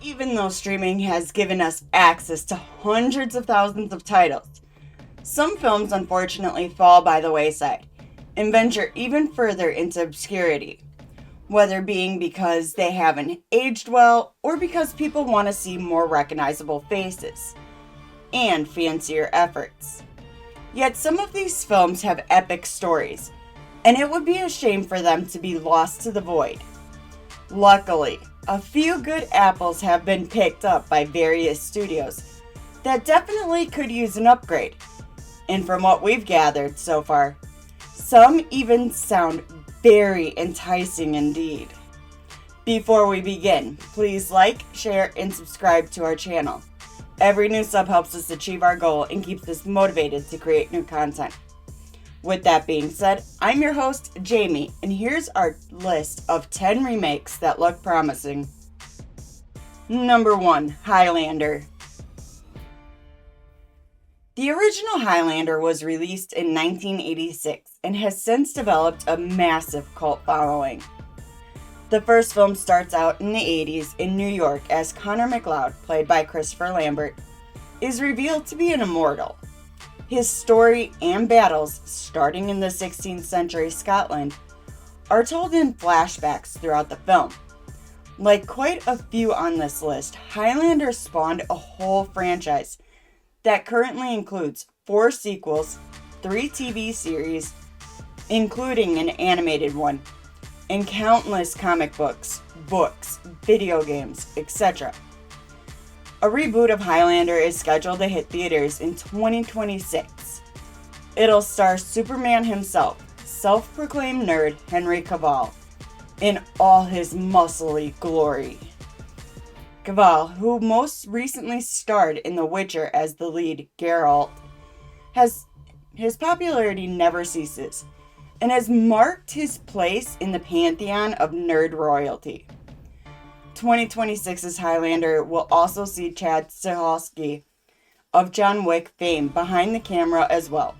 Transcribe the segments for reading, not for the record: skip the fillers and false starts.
Even though streaming has given us access to hundreds of thousands of titles, some films unfortunately fall by the wayside and venture even further into obscurity, whether being because they haven't aged well or because people want to see more recognizable faces and fancier efforts. Yet some of these films have epic stories, and it would be a shame for them to be lost to the void. Luckily, a few good apples have been picked up by various studios that definitely could use an upgrade. And from what we've gathered so far, some even sound very enticing indeed. Before we begin, please like, share, and subscribe to our channel. Every new sub helps us achieve our goal and keeps us motivated to create new content. With that being said, I'm your host, Jamie, and here's our list of 10 remakes that look promising. Number 1, Highlander. The original Highlander was released in 1986 and has since developed a massive cult following. The first film starts out in the 80s in New York as Connor MacLeod, played by Christopher Lambert, is revealed to be an immortal. His story and battles, starting in the 16th century Scotland, are told in flashbacks throughout the film. Like quite a few on this list, Highlander spawned a whole franchise that currently includes 4 sequels, 3 TV series, including an animated one, and countless comic books, video games, etc. A reboot of Highlander is scheduled to hit theaters in 2026. It'll star Superman himself, self-proclaimed nerd Henry Cavill, in all his muscly glory. Cavill, who most recently starred in The Witcher as the lead Geralt, his popularity never ceases and has marked his place in the pantheon of nerd royalty. 2026's Highlander will also see Chad Stahelski of John Wick fame behind the camera as well.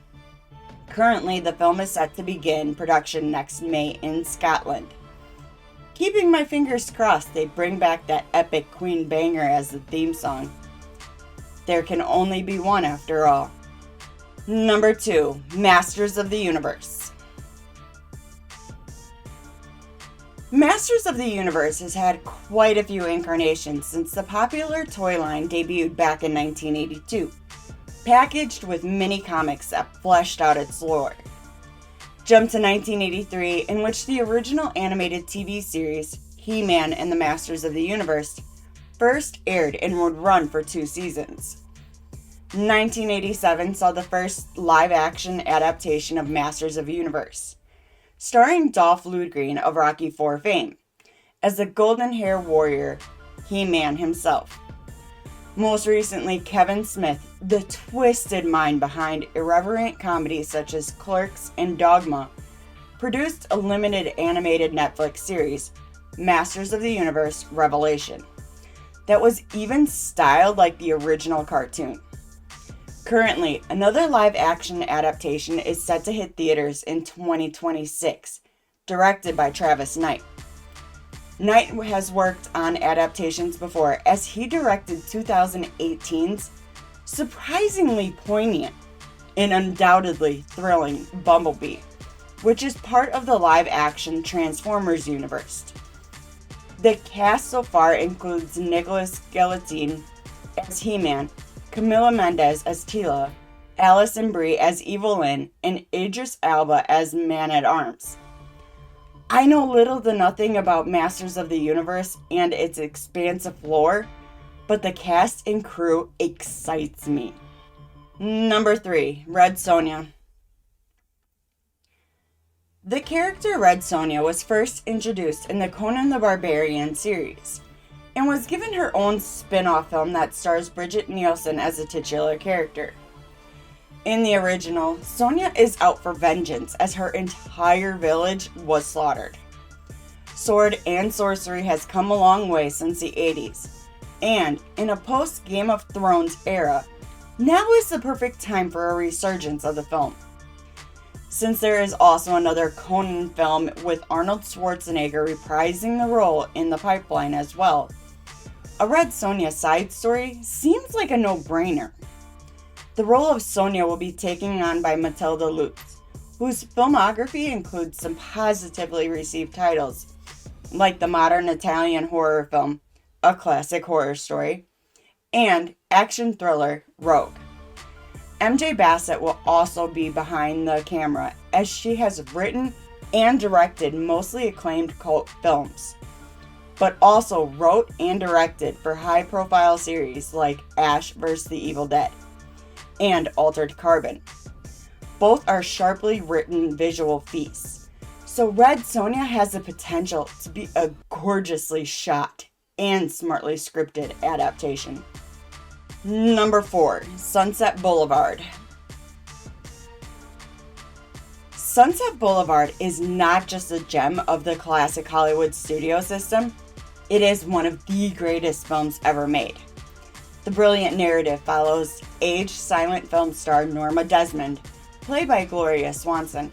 Currently, the film is set to begin production next May in Scotland. Keeping my fingers crossed they bring back that epic Queen banger as the theme song. There can only be one after all. Number 2, Masters of the Universe. Masters of the Universe has had quite a few incarnations since the popular toy line debuted back in 1982, packaged with mini comics that fleshed out its lore. Jump to 1983, in which the original animated TV series, He-Man and the Masters of the Universe, first aired and would run for 2 seasons. 1987 saw the first live-action adaptation of Masters of the Universe, starring Dolph Lundgren of Rocky IV fame, as the golden-hair warrior, He-Man himself. Most recently, Kevin Smith, the twisted mind behind irreverent comedies such as Clerks and Dogma, produced a limited animated Netflix series, Masters of the Universe Revelation, that was even styled like the original cartoon. Currently, another live-action adaptation is set to hit theaters in 2026, directed by Travis Knight. Knight has worked on adaptations before, as he directed 2018's surprisingly poignant and undoubtedly thrilling Bumblebee, which is part of the live-action Transformers universe. The cast so far includes Nicholas Guillotine as He-Man, Camila Mendes as Tila, Alison Brie as Evelyn, and Idris Elba as Man-at-Arms. I know little to nothing about Masters of the Universe and its expansive lore, but the cast and crew excites me. Number 3, Red Sonja. The character Red Sonja was first introduced in the Conan the Barbarian series, and was given her own spin-off film that stars Bridget Nielsen as a titular character. In the original, Sonja is out for vengeance as her entire village was slaughtered. Sword and sorcery has come a long way since the 80s, and in a post-Game of Thrones era, now is the perfect time for a resurgence of the film. Since there is also another Conan film with Arnold Schwarzenegger reprising the role in the pipeline as well, A Red Sonja side story seems like a no-brainer. The role of Sonja will be taken on by Matilda Lutz, whose filmography includes some positively received titles, like the modern Italian horror film, A Classic Horror Story, and action thriller, Rogue. MJ Bassett will also be behind the camera, as she has written and directed mostly acclaimed cult films, but also wrote and directed for high-profile series like Ash vs. the Evil Dead and Altered Carbon. Both are sharply written visual feasts, so Red Sonja has the potential to be a gorgeously shot and smartly scripted adaptation. Number 4, Sunset Boulevard. Sunset Boulevard is not just a gem of the classic Hollywood studio system, it is one of the greatest films ever made. The brilliant narrative follows aged silent film star Norma Desmond, played by Gloria Swanson,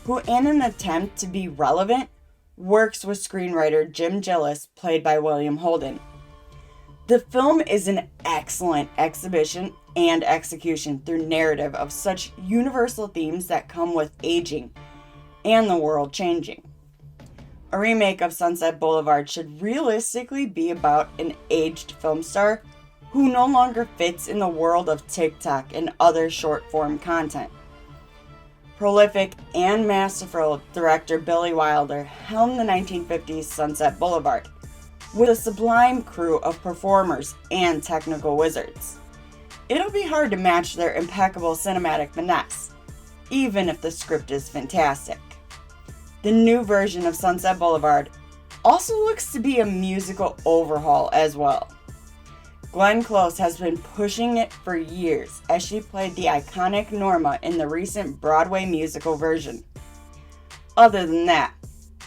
who in an attempt to be relevant, works with screenwriter Jim Gillis, played by William Holden. The film is an excellent exhibition and execution through narrative of such universal themes that come with aging and the world changing. A remake of Sunset Boulevard should realistically be about an aged film star who no longer fits in the world of TikTok and other short-form content. Prolific and masterful director Billy Wilder helmed the 1950s Sunset Boulevard, with a sublime crew of performers and technical wizards. It'll be hard to match their impeccable cinematic finesse, even if the script is fantastic. The new version of Sunset Boulevard also looks to be a musical overhaul as well. Glenn Close has been pushing it for years as she played the iconic Norma in the recent Broadway musical version. Other than that,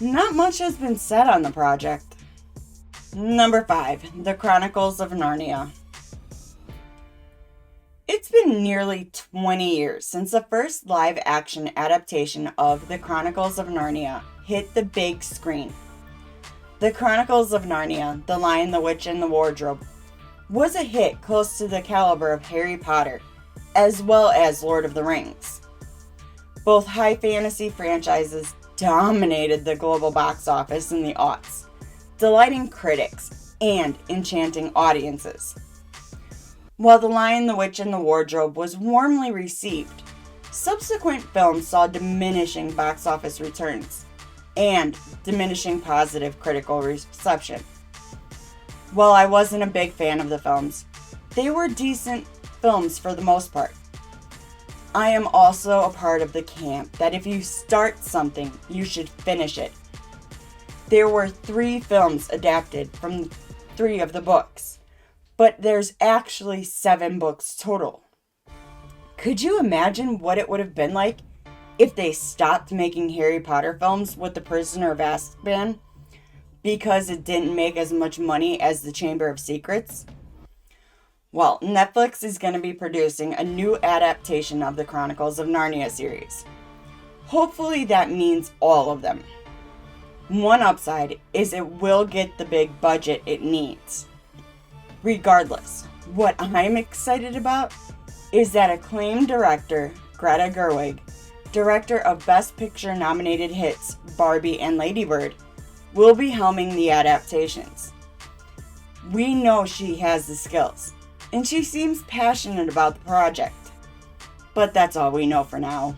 not much has been said on the project. Number 5, The Chronicles of Narnia. It's been nearly 20 years since the first live-action adaptation of The Chronicles of Narnia hit the big screen. The Chronicles of Narnia, The Lion, the Witch, and the Wardrobe was a hit close to the caliber of Harry Potter, as well as Lord of the Rings. Both high fantasy franchises dominated the global box office in the aughts, delighting critics and enchanting audiences. While The Lion, the Witch, and the Wardrobe was warmly received, subsequent films saw diminishing box office returns and diminishing positive critical reception. While I wasn't a big fan of the films, they were decent films for the most part. I am also a part of the camp that if you start something, you should finish it. There were 3 films adapted from 3 of the books, but there's actually 7 books total. Could you imagine what it would have been like if they stopped making Harry Potter films with The Prisoner of Azkaban because it didn't make as much money as The Chamber of Secrets? Well, Netflix is going to be producing a new adaptation of the Chronicles of Narnia series. Hopefully that means all of them. One upside is it will get the big budget it needs. Regardless, what I'm excited about is that acclaimed director Greta Gerwig, director of Best Picture nominated hits Barbie and Lady Bird, will be helming the adaptations. We know she has the skills, and she seems passionate about the project. But that's all we know for now.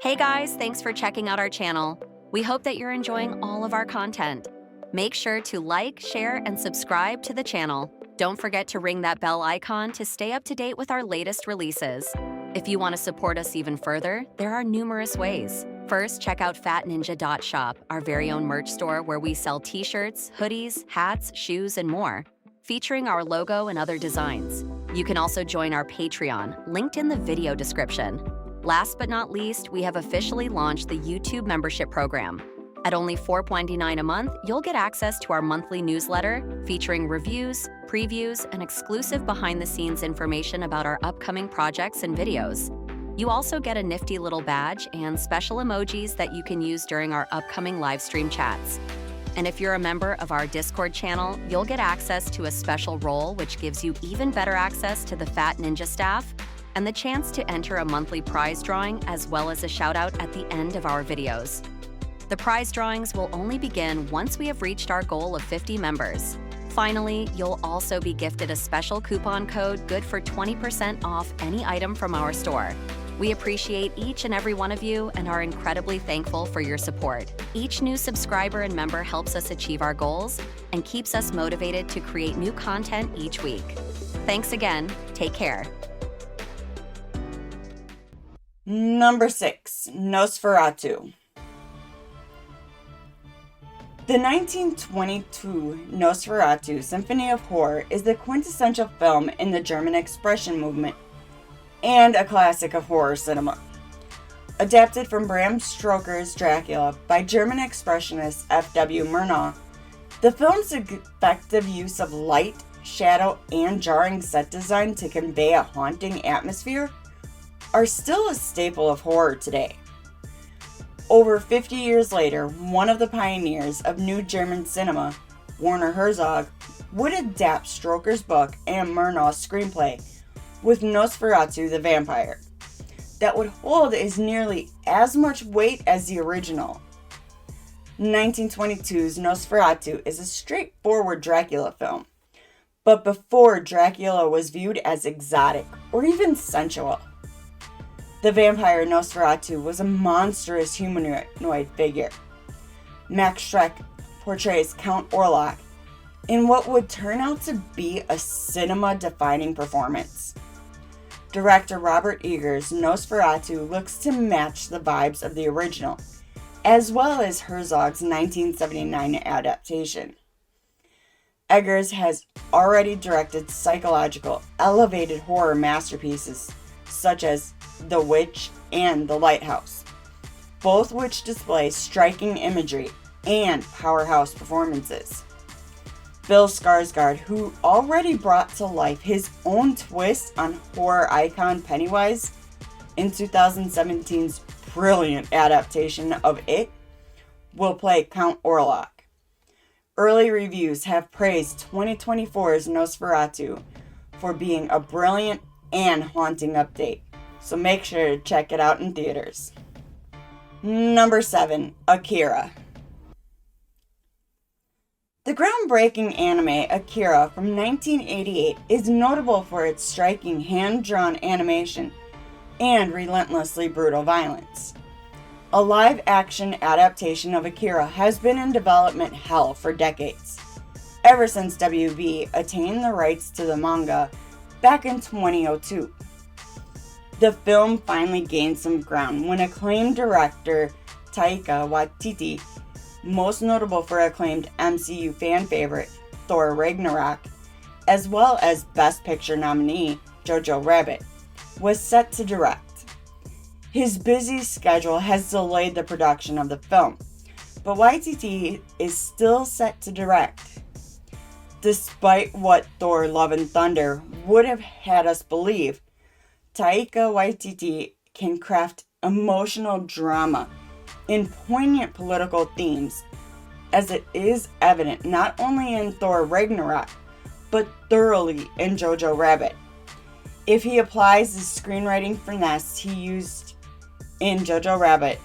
Hey guys, thanks for checking out our channel. We hope that you're enjoying all of our content. Make sure to like, share, and subscribe to the channel. Don't forget to ring that bell icon to stay up to date with our latest releases. If you want to support us even further, there are numerous ways. First, check out fatninja.shop, our very own merch store where we sell t-shirts, hoodies, hats, shoes, and more, featuring our logo and other designs. You can also join our Patreon, linked in the video description. Last but not least, we have officially launched the YouTube membership program. At only $4.99 a month, you'll get access to our monthly newsletter featuring reviews, previews, and exclusive behind-the-scenes information about our upcoming projects and videos. You also get a nifty little badge and special emojis that you can use during our upcoming live stream chats. And if you're a member of our Discord channel, you'll get access to a special role which gives you even better access to the Fat Ninja staff and the chance to enter a monthly prize drawing as well as a shout out at the end of our videos. The prize drawings will only begin once we have reached our goal of 50 members. Finally, you'll also be gifted a special coupon code good for 20% off any item from our store. We appreciate each and every one of you and are incredibly thankful for your support. Each new subscriber and member helps us achieve our goals and keeps us motivated to create new content each week. Thanks again. Take care. Number 6, Nosferatu. The 1922 Nosferatu Symphony of Horror is the quintessential film in the German Expression movement and a classic of horror cinema. Adapted from Bram Stoker's Dracula by German expressionist F.W. Murnau, the film's effective use of light, shadow, and jarring set design to convey a haunting atmosphere are still a staple of horror today. Over 50 years later, one of the pioneers of new German cinema, Werner Herzog, would adapt Stoker's book and Murnau's screenplay with Nosferatu the Vampire that would hold as nearly as much weight as the original. 1922's Nosferatu is a straightforward Dracula film, but before Dracula was viewed as exotic or even sensual. The vampire Nosferatu was a monstrous humanoid figure. Max Schreck portrays Count Orlok in what would turn out to be a cinema-defining performance. Director Robert Eggers' Nosferatu looks to match the vibes of the original, as well as Herzog's 1979 adaptation. Eggers has already directed psychological, elevated horror masterpieces such as The Witch and The Lighthouse, both which display striking imagery and powerhouse performances. Bill Skarsgård, who already brought to life his own twist on horror icon Pennywise in 2017's brilliant adaptation of It, will play Count Orlok. Early reviews have praised 2024's Nosferatu for being a brilliant and haunting update, so make sure to check it out in theaters. Number 7, Akira. The groundbreaking anime Akira from 1988 is notable for its striking hand-drawn animation and relentlessly brutal violence. A live-action adaptation of Akira has been in development hell for decades, ever since WB attained the rights to the manga back in 2002. The film finally gained some ground when acclaimed director Taika Waititi, most notable for acclaimed MCU fan favorite Thor Ragnarok, as well as Best Picture nominee Jojo Rabbit, was set to direct. His busy schedule has delayed the production of the film, but Waititi is still set to direct. Despite what Thor Love and Thunder would have had us believe, Taika Waititi can craft emotional drama in poignant political themes, as it is evident not only in Thor Ragnarok, but thoroughly in Jojo Rabbit. If he applies the screenwriting finesse he used in Jojo Rabbit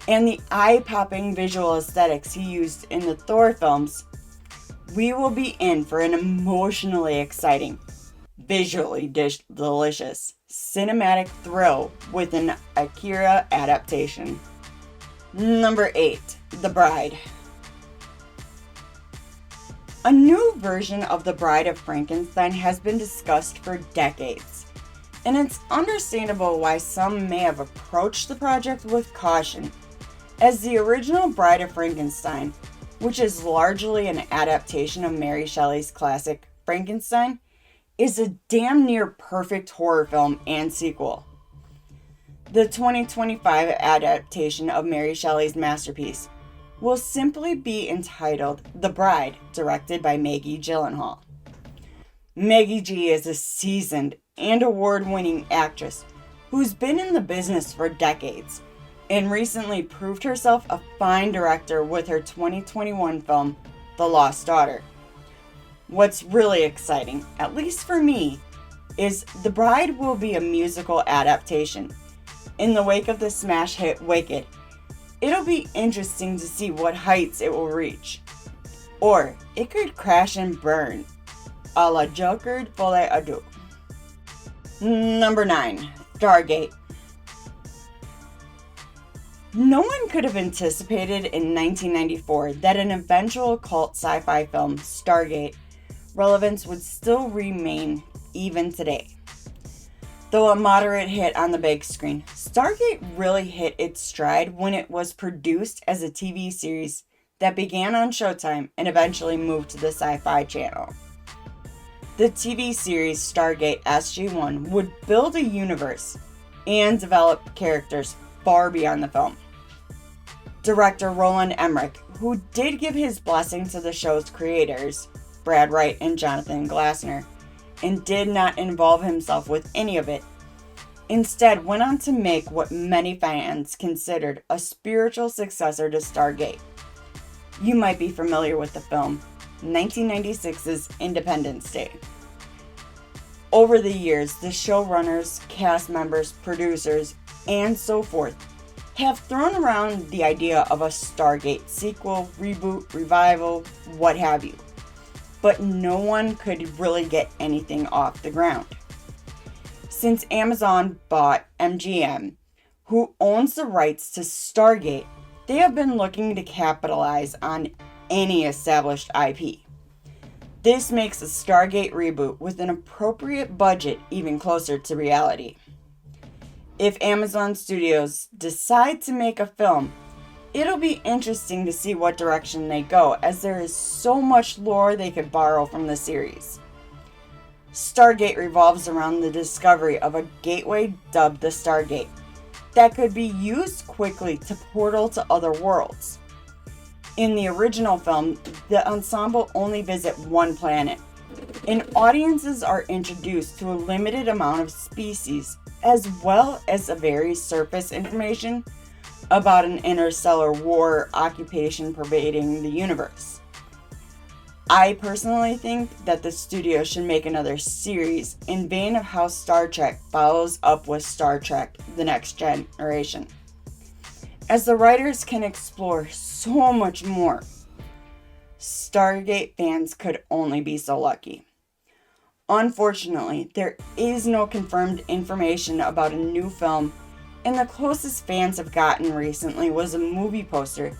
and the eye-popping visual aesthetics he used in the Thor films, we will be in for an emotionally exciting, visually delicious, cinematic thrill with an Akira adaptation. Number 8, The Bride. A new version of The Bride of Frankenstein has been discussed for decades, and it's understandable why some may have approached the project with caution, as the original Bride of Frankenstein, which is largely an adaptation of Mary Shelley's classic Frankenstein, is a damn near perfect horror film and sequel. The 2025 adaptation of Mary Shelley's masterpiece will simply be entitled The Bride, directed by Maggie Gyllenhaal. Maggie G is a seasoned and award-winning actress who's been in the business for decades and recently proved herself a fine director with her 2021 film, The Lost Daughter. What's really exciting, at least for me, is The Bride will be a musical adaptation. In the wake of the smash hit Wicked, it'll be interesting to see what heights it will reach. Or it could crash and burn, a la Joker Folie à Deux. Number 9. Stargate. No one could have anticipated in 1994 that an eventual cult sci-fi film, Stargate, relevance would still remain even today. Though a moderate hit on the big screen, Stargate really hit its stride when it was produced as a TV series that began on Showtime and eventually moved to the Sci-Fi Channel. The TV series Stargate SG-1 would build a universe and develop characters far beyond the film. Director Roland Emmerich, who did give his blessing to the show's creators, Brad Wright and Jonathan Glassner, and did not involve himself with any of it, instead went on to make what many fans considered a spiritual successor to Stargate. You might be familiar with the film, 1996's Independence Day. Over the years, the showrunners, cast members, producers, and so forth have thrown around the idea of a Stargate sequel, reboot, revival, what have you. But no one could really get anything off the ground. Since Amazon bought MGM, who owns the rights to Stargate, they have been looking to capitalize on any established IP. This makes a Stargate reboot with an appropriate budget even closer to reality. If Amazon Studios decide to make a film, it'll be interesting to see what direction they go, as there is so much lore they could borrow from the series. Stargate revolves around the discovery of a gateway dubbed the Stargate that could be used quickly to portal to other worlds. In the original film, the ensemble only visit one planet, and audiences are introduced to a limited amount of species, as well as a very surface information about an interstellar war occupation pervading the universe. I personally think that the studio should make another series in vein of how Star Trek follows up with Star Trek: The Next Generation, as the writers can explore so much more. Stargate fans could only be so lucky. Unfortunately, there is no confirmed information about a new film, and the closest fans have gotten recently was a movie poster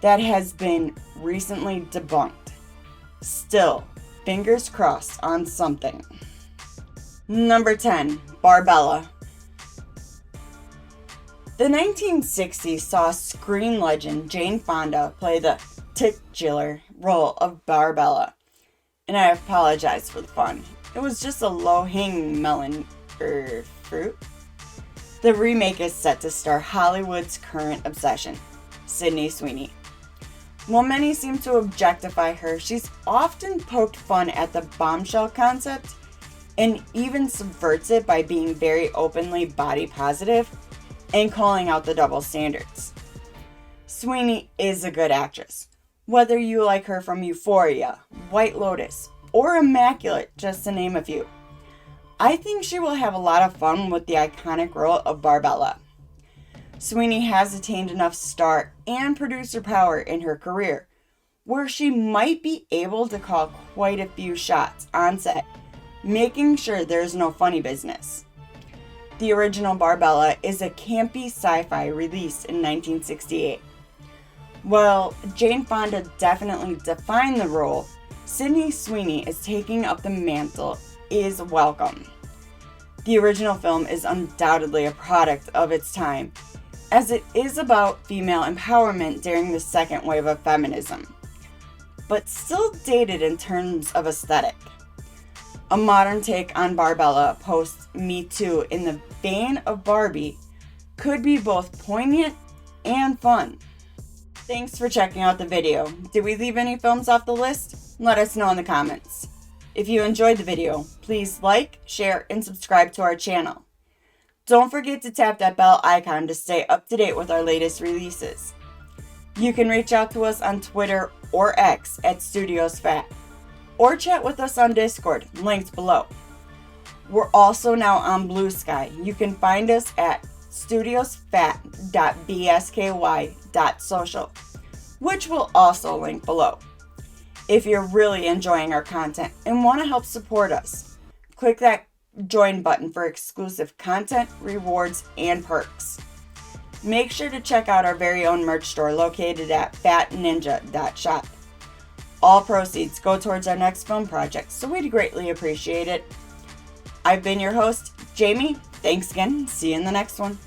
that has been recently debunked. Still, fingers crossed on something. Number 10. Barbella. The 1960s saw screen legend Jane Fonda play the titular role of Barbella, and I apologize for the pun. It was just a low-hanging melon fruit. The remake is set to star Hollywood's current obsession, Sydney Sweeney. While many seem to objectify her, she's often poked fun at the bombshell concept and even subverts it by being very openly body positive and calling out the double standards. Sweeney is a good actress, whether you like her from Euphoria, White Lotus, or Immaculate, just to name a few. I think she will have a lot of fun with the iconic role of Barbella. Sweeney has attained enough star and producer power in her career, where she might be able to call quite a few shots on set, making sure there's no funny business. The original Barbella is a campy sci-fi released in 1968. While Jane Fonda definitely defined the role, Sydney Sweeney is taking up the mantle is welcome. The original film is undoubtedly a product of its time, as it is about female empowerment during the second wave of feminism, but still dated in terms of aesthetic. A modern take on Barbella post Me Too in the vein of Barbie could be both poignant and fun. Thanks for checking out the video. Did we leave any films off the list? Let us know in the comments. If you enjoyed the video, please like, share, and subscribe to our channel. Don't forget to tap that bell icon to stay up to date with our latest releases. You can reach out to us on Twitter or X at Studios Fat, or chat with us on Discord, linked below. We're also now on Blue Sky. You can find us at studiosfat.bsky.social, which will also link below. If you're really enjoying our content and want to help support us, click that join button for exclusive content, rewards, and perks. Make sure to check out our very own merch store located at fatninja.shop. All proceeds go towards our next film project, so we'd greatly appreciate it. I've been your host, Jamie. Thanks again. See you in the next one.